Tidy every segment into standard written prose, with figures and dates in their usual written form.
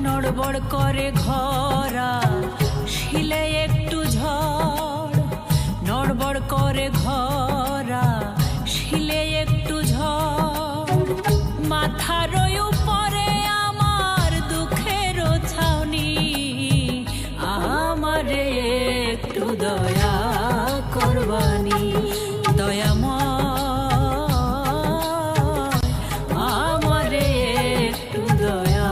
নড়বড় করে ঘরা শিলে একটু ঝড়, নড়বড় করে ঘরা শিলে একটু ঝড়, মাথার উপরে আমার দুঃখের ছাউনি, আমারে একটু দয়া করবানি দয়াময়, আমারে একটু দয়া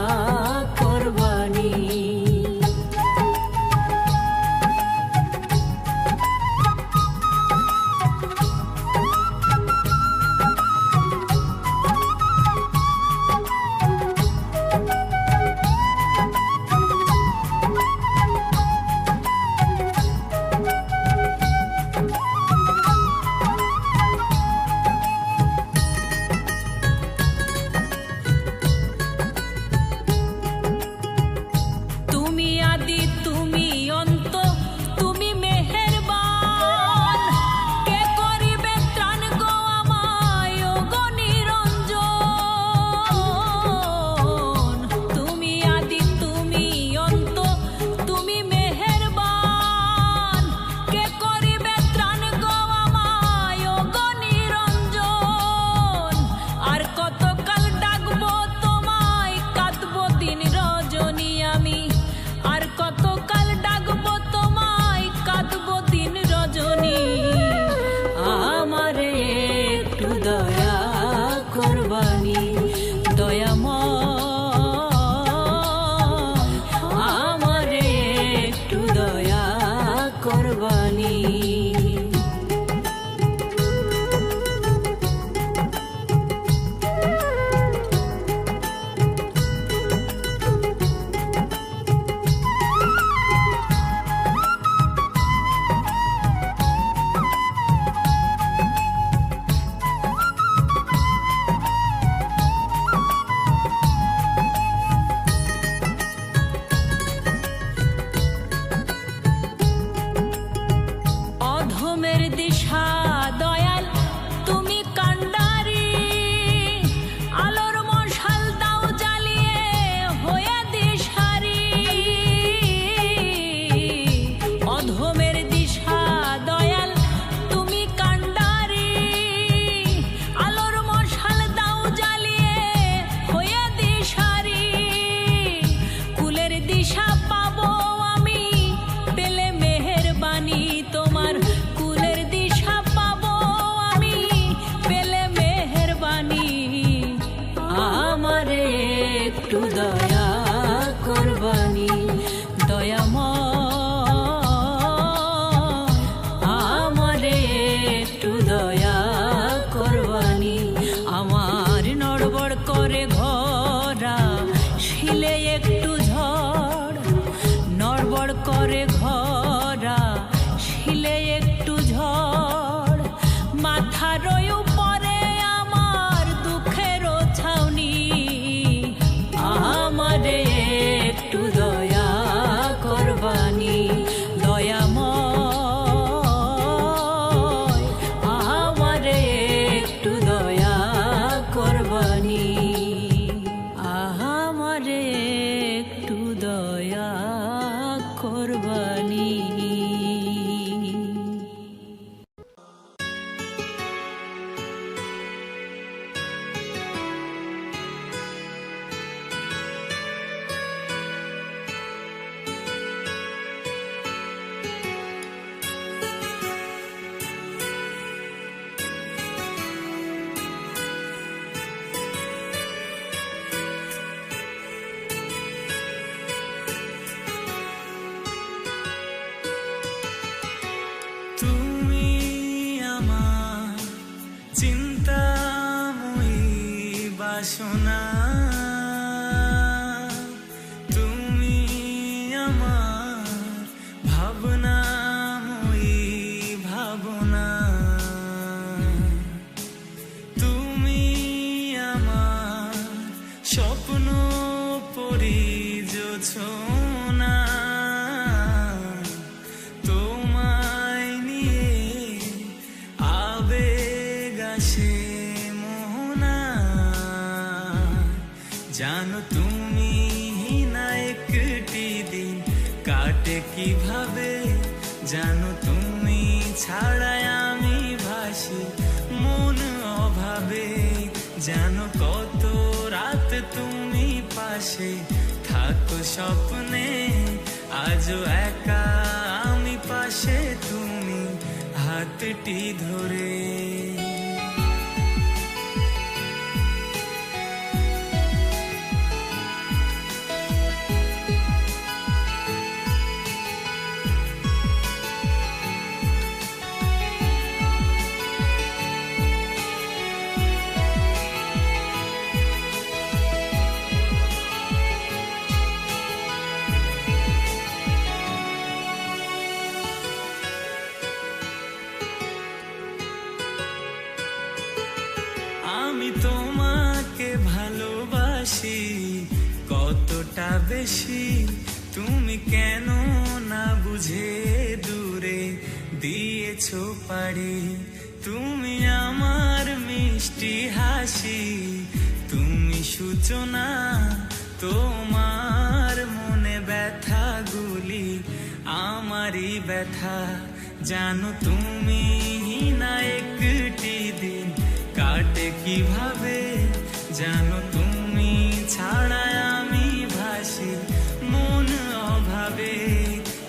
একটু দয়া করবানি দয়াময়, আমারে একটু দয়া করবানি। আমার নড়বড় করে ঘরা শিলে একটু ঝড়, নড়বড় করে ঘরা শিলে একটু ঝড়, মাথার উপরে আমার দুঃখের ছাউনি, আমারে একটু দয়া করবানি দয়াময়, আমারে একটু দয়া করবানি, আমারে একটু দয়া করবানি। আমার ভাবনাময়ী ভাবনা, তুমি আমার স্বপ্ন পরিজোছনা, তোমায় নিয়ে আবেগ আসে মোহনা। জানো তুমি না একটি দিন কাটে কিভাবে, জানো তুমি ছাড়াই আমি ভাসি মন অভাবে। জানো কত রাত তুমি পাশে থাকো স্বপ্নে, আজও একা আমি পাশে তুমি হাতটি ধরে। আমি তোমাকে ভালোবাসি কতটা বেশি, তুমি কেন না বুঝে দূরে দিয়েছো পাড়ি। তুমি আমার মিষ্টি হাসি, তুমি সূচনা, তোমার মনে ব্যথাগুলি আমারই ব্যথা। জানো তুমি না একটি দিন কাটে কিভাবে, জানো তুমি ছাড়া আমি ভাসি মন অভাবে।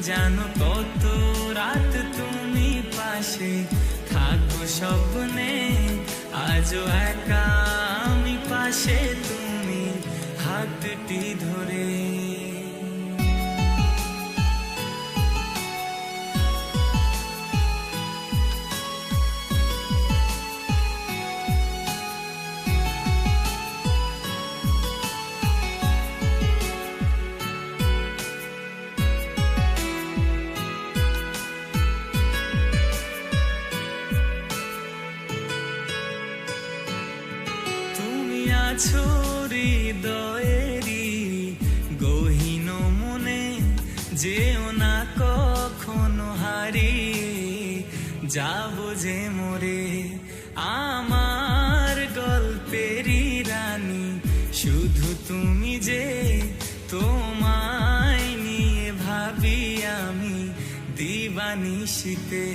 জানো কত রাত তুমি পাশে থাকো স্বপ্নে, আজও একা আমি পাশে তুমি হাতটি ধরে। আছো হৃদয়েরই গহীন মনে, যেও না কখনো হারিয়ে যাব যে মোরে। আমার গল্পেরই রানী শুধু তুমি যে, তোমায় নিয়ে ভাবি আমি দিবানিশিতে।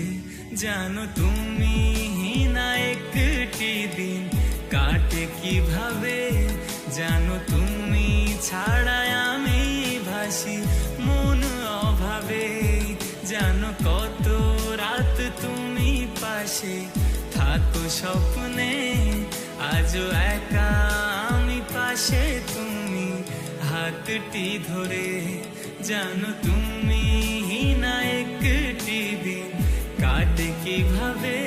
জানো তুমি না একটি দিন কাটে কিভাবে, জানো তুমি ছাড়াই আমি ভাসি মন অভাবে। জানো কত রাত তুমি পাশে থাকো স্বপ্নে, আজও একা আমি পাশে তুমি হাতটি ধরে। জানো তুমি না একটি দিন কাটে কিভাবে,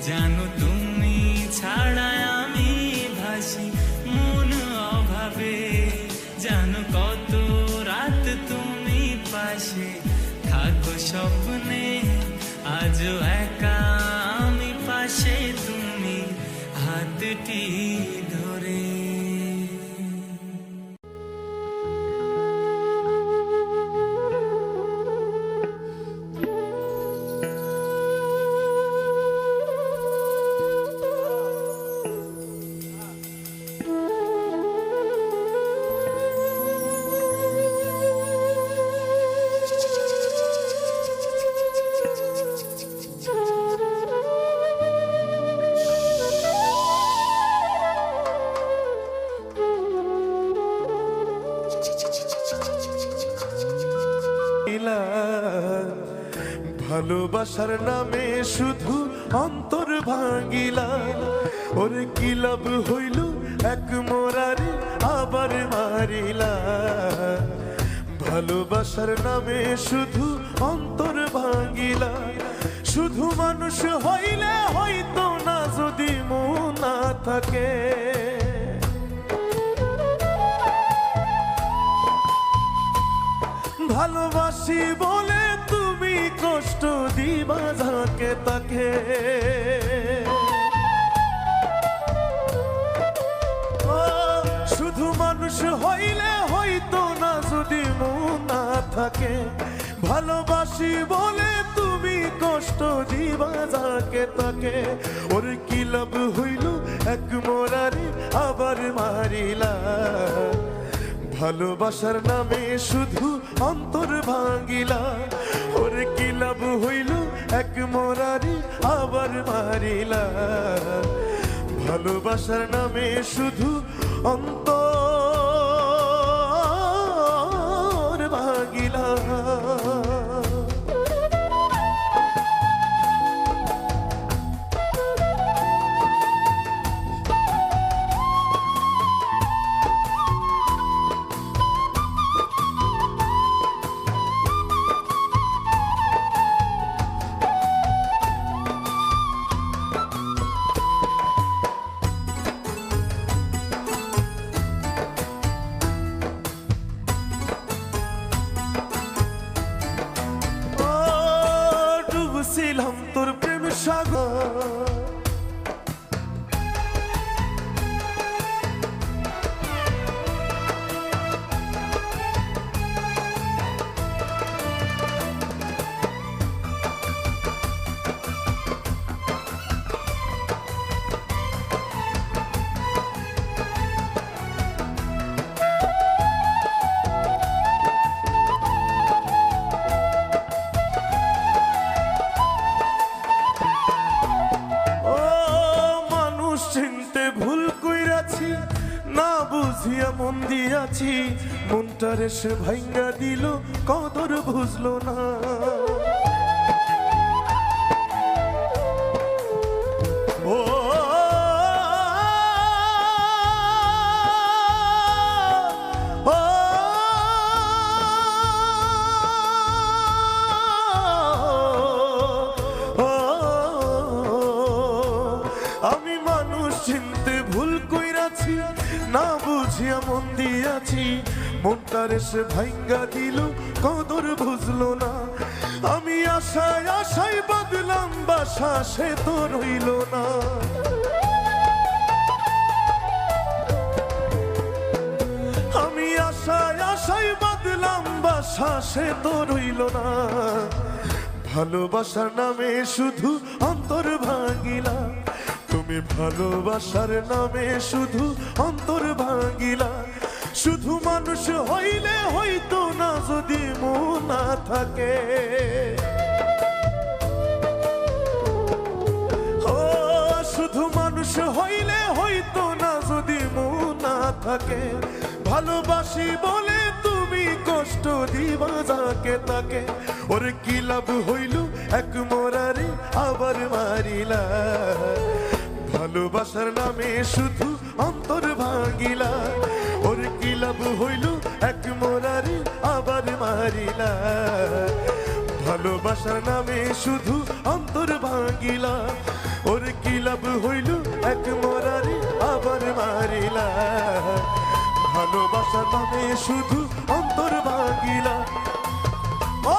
জানো তুমি ছাড়া আমি ভাসি মন অভাবে। জানো কত রাত তুমি পাশে থাকো স্বপ্নে, আজও একা আমি পাশে তুমি হাতটি ধরে। ভালোবাসার নামে শুধু অন্তর ভাঙিলা, ওরে কি লাভ হইল এক মোরারে আবার মারিলা। ভালোবাসার নামে শুধু অন্তর ভাঙিলা, শুধু মানুষ হইলে হয়তো না যদি মন না থাকে। ভালোবাসি বলে তুমি কষ্ট দিবা যাকে তাকে। ও, শুধু মানুষ হইলে হইতো না যদি মন না থাকে। ভালোবাসি বলে তুমি কষ্ট দিবা যাকে তাকে। ওর কি লাভ হইল এক মোরারে আবার মারিলা। ভালোবাসার নামে শুধু অন্তর ভাঙিলা। ওর কি লাভ হইল এক মোরারে আবার মারিলা। ভালোবাসার নামে শুধু অন্তর ভাঙিলা। ছিলাম তোর প্রেম সাগর। চিনতে ভুল কইরাছি না বুঝিয়া মন দিয়াছি। মনটারে সে ভাঙ্গা দিল কদর বুঝলো না। ও আমি মানুষ চিনতে ভুল কইরাছি না বুঝিয়া মন দিয়াছি। মনটারে সে ভাঙ্গা দিল কদর বুঝলো না। আমি আশায় আশায় বদলাম বাসা সে তো রইল না। আমি আশায় আশায় বদলাম বাসা সে তো রইল না। ভালোবাসার নামে শুধু অন্তর ভাঙিলা। তুমি ভালোবাসার নামে শুধু অন্তর ভাঙিলা। শুধু মানুষ হইলে হইতো না যদি মন না থাকে। ও, শুধু মানুষ হইলে হইতো না যদি মন না থাকে। ভালোবাসি বলে তুমি কষ্ট দিবা যাকে তাকে। ওর কি লাভ হইল এক মোরারে আবার মারিলা। ভালোবাসার নামে শুধু অন্তর ভাঙিলা। ওর কি লাভ হইল এক মোরারে আবার মারিলা। ভালোবাসার নামে শুধু অন্তর ভাঙিলা। ওর কি লাভ হইল এক মোরারে আবার মারিলা। ভালোবাসার নামে শুধু অন্তর ভাঙিলা। ও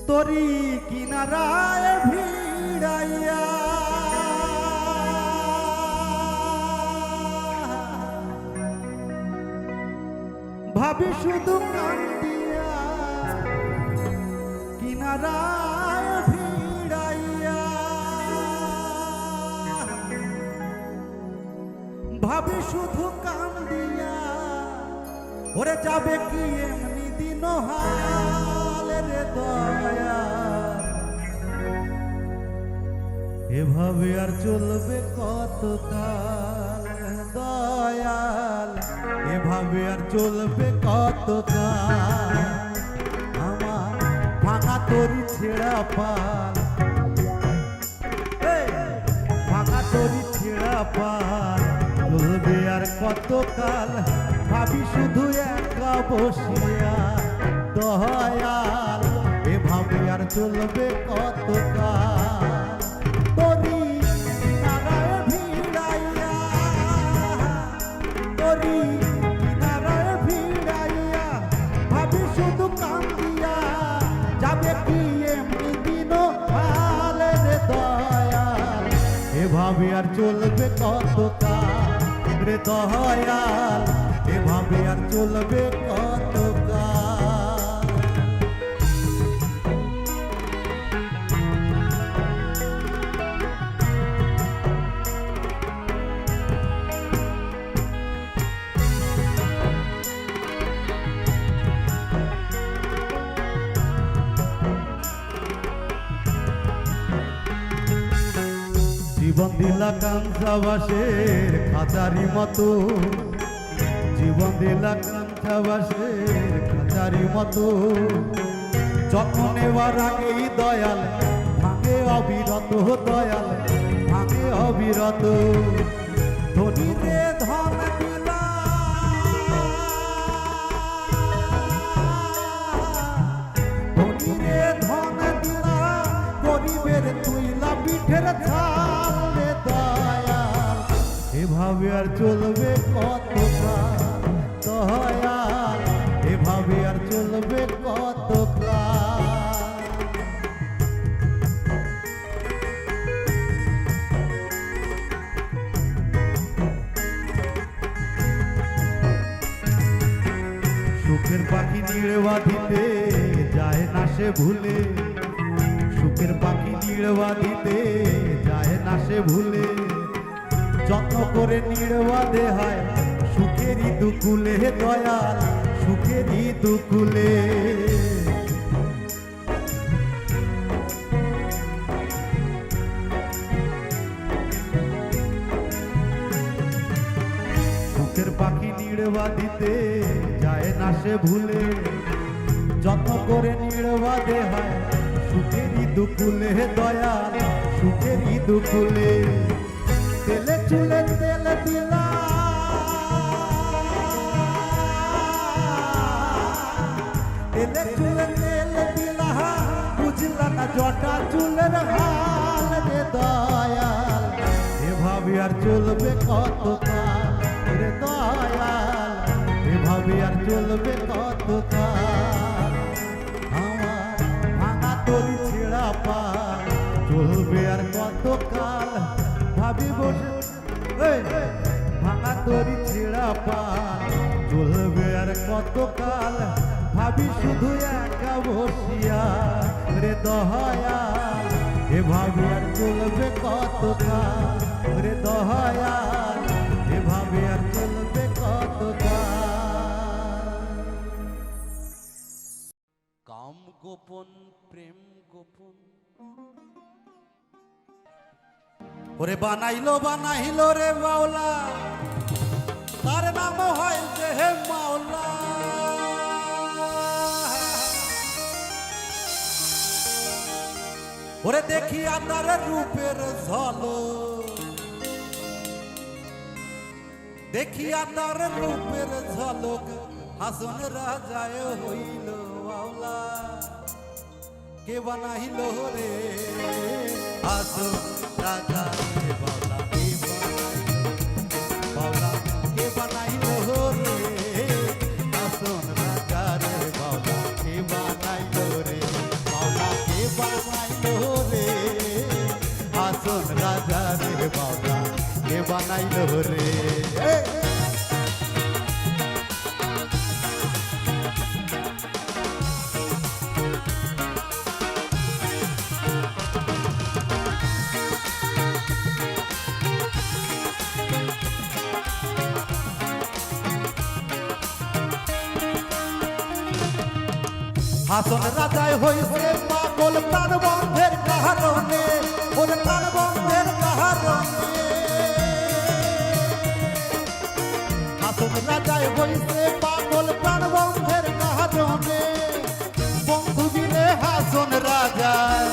তোরি কিনারায় ভিড়াইয়া ভাবি শুধু কান্দিয়া। কিনারায় ভিড়াইয়া ভাবি শুধু কান্দিয়া। ওরে যাবে কি এমনি দিন হাল রে দয়া। এভাবে আর চলবে কতকাল দয়াল। এভাবে আর চলবে কতকাল। আমার ভাঙা তরি ছেঁড়া পাল। ভাঙা তরি ছেঁড়া পাল চলবে আর কতকাল। ভাবি শুধু এক একা বসিয়া দয়াল এভাবে আর চলবে কতকাল তরি কিনারায় ভিড়াইয়া তরি কিনারায় ভিড়াইয়া ভাবি শুধু কান্দিয়া যাবে কি এমনি দিন ভালে রে দয়াল এভাবে আর চলবে কতকাল রে দয়াল এভাবে আর চলবে কতকাল জীবন দিলা কাঞ্চাবাসের খাঁচারি মতো জীবন দিলা কাঞ্চাবাসের খাঁচারি মতো যখন এবার আগেই দয়াল ভাঙে অবিরত দয়াল ভাঙে অবিরত ধনী রে ধন দিলা ধনী রে ধন দিলা গরিবের তুইলা পিঠের ছাল রে দয়াল এভাবে আর চলবে কতকাল দয়াল এভাবে আর চলবে কতকাল সুখের পাখি নিড়ে বাঁধিতে যায় না সে ভুলে সুখের পাখি নিড়ে বাঁধিতে যায় না সে ভুলে যত্ন করে নিড়ে বাঁধে হয় সুখেরই দুকুলে দয়াল সুখেরই দুকুলে সুখের পাখি নিড়ে বাঁধিতে যায় না সে ভুলে যত্ন করে নিড়ে বাঁধে হয় সুখেরই দুকুলে দয়াল সুখেরই দুকুলে তেলে চুলে তেল দিলা তেলে চুলে তেল দিলা বুঝলা না জটা চুলের হাল রে দয়াল এভাবে আর চলবে কতকাল রে দয়াল এভাবে আর চলবে কতকাল আমার ভাঙা তরি ছেঁড়া পা চলবে আর কতকাল ভাবি বসে ভাঙা তরি ছেঁড়া পা চলবে আর কতকাল ভাবি শুধু একা বসিয়া রে দয়াল এভাবে আর চলবে কতকাল রে দয়াল এভাবে আর চলবে কতকাল কাম গোপন প্রেম গোপন ওরে বানাইলো বানাইলো রে মাওলা তার নাম হয় যে হে মাওলা ওরে দেখিয়া তার রূপের ঝলক দেখিয়া তার রূপের ঝলক হাসন রাজায় হইল মাওলা কে বানাইল রে হাসন রাজা রে মাওলা কে বানাইল মাওলা কে বানাইল রে হাসন রাজা রে মাওলা কে বানাইল রে মাওলা কে বানাইল রে হাসন রাজা রে মাওলা কে বানাইল রে হাসন রাজায় হইছে পাগল প্রাণ বন্ধের কারণে ওরে প্রাণ বন্ধের কারণে হাসন রাজায় হইছে পাগল প্রাণ বন্ধের কারণে বন্ধু দিলে হাসন রাজায়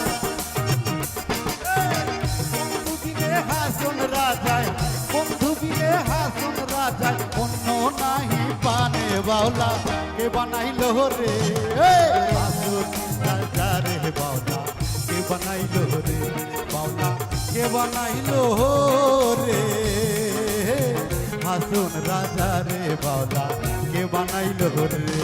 বন্ধু দিলে হাসন রাজায় বন্ধু দিলে হাসন রাজায় অন্য নাহি পানে বাউলা কে বানাইলো রে হাসুন রাজা রে বাউলা কে বানাইলো রে বাউলা কে বানাইলো রে হাসুন রাজা রে বাউলা কে বানাইলো রে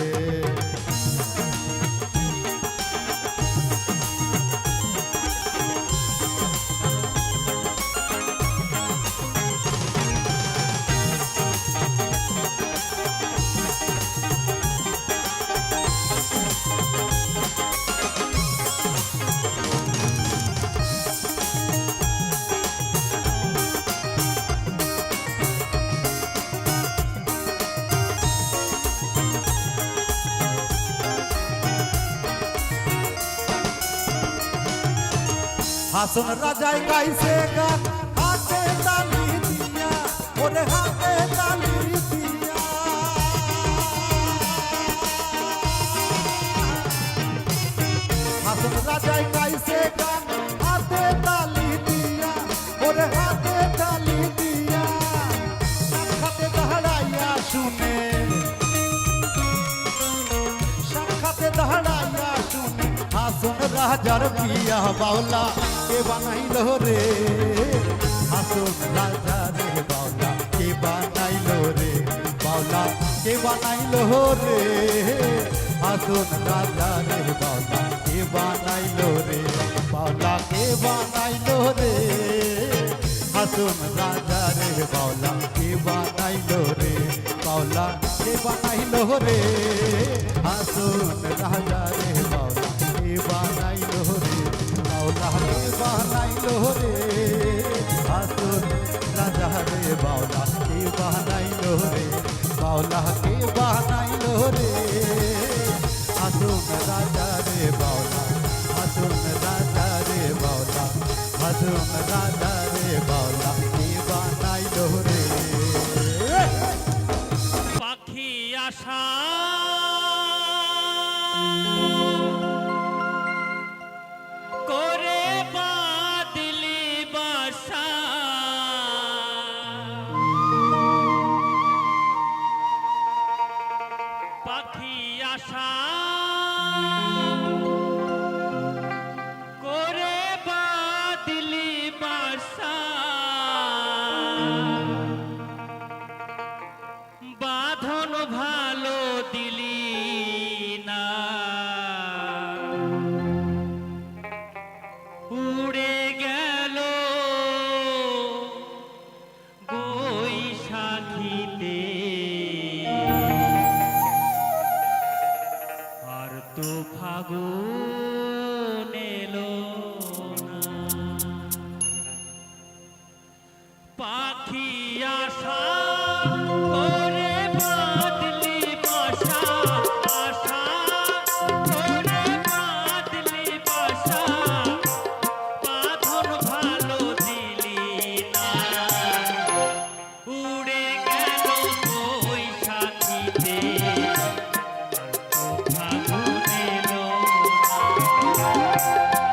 হাসন রাজাই গাইছে গান হাতে তালি দিয়া ওরে হাতে তালি দিয়া হাসন রাজাই গাইছে গান হাতে তালি দিয়া ওরে হাতে তালি দিয়া সাক্ষাতে দাঁড়াইয়া শুনে সাক্ষাতে দাঁড়াইয়া শুনে হাসন রাজার বিয়া বাউলা কে বানাইলো রে হাসন রাজা রে বাউলা কে বানাইলো রে বাউলা কে বানাইলো রে হাসন রাজা রে বাউলা কে বানাইলো রে বাউলা কে বানাইলো রে হাসন রাজা রে বাউলা কে বানাইলো রে বাউলা কে বানাইলো রে হাসন রাজা রে বাউলা কে বানাইলো রে বাউলা কে বানাইলো রে হাসন রাজা রে বাউলা কে বানাইলো রে বাউলা কে বানাইলো রে হাসন রাজা রে বাউলা হাসন রাজা রে বাউলা হাসন রাজা রে বাউলা কে বানাইলো রে পাখি আশা করে বাদলি বাসা পাখি আশা করে বাদলি বাসা বাঁধন ভালো দিলি না উড়ে গেল বৈশাখীতে আর তো ফাগুন এলো না পাখি আশা করে বাদলি বাসা আশা করে বাদলি বাসা বাঁধন ভালো দিলি না উড়ে গেল বৈশাখীতে ফাগুন এলো না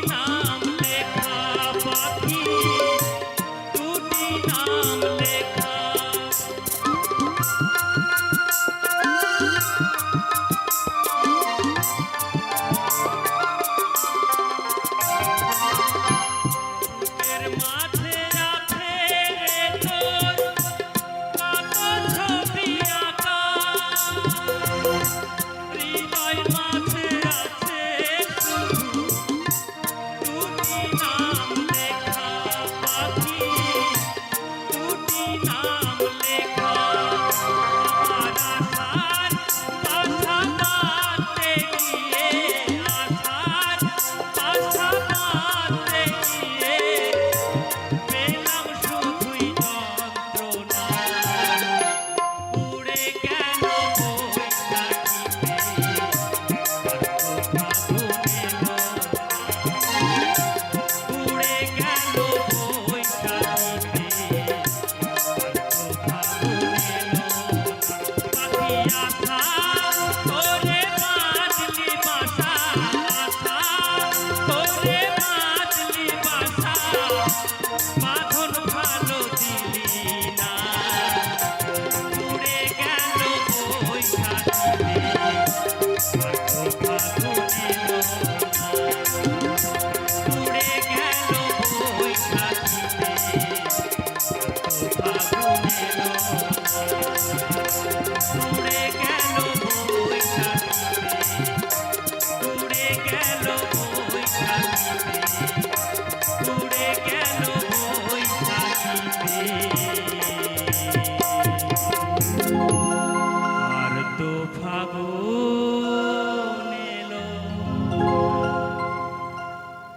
নাম লেখা পাখি দুটি নাম লেখা এর মাঝে আছে রে তোর কত ছবি আঁকা হৃদয় মাঝে আছে শুধু দুটি নাম লেখা পাখি দুটি নাম লেখা আমার আশার বাসা বাঁধতে গিয়ে আশার বাসা বাঁধতে গিয়ে পেলাম শুধুই যন্ত্রণা উড়ে গেল বৈশাখীতে উড়ে গেল বৈশাখীতে পাখি আশা করে বাঁধলি বাসা আশা করে বাঁধলি বাসা বাঁধন ভালো দিলি না উড়ে গেল বৈশাখীতে ফাগুন এলো না উড়ে গেল বৈশাখীতে ফাগুন এলো না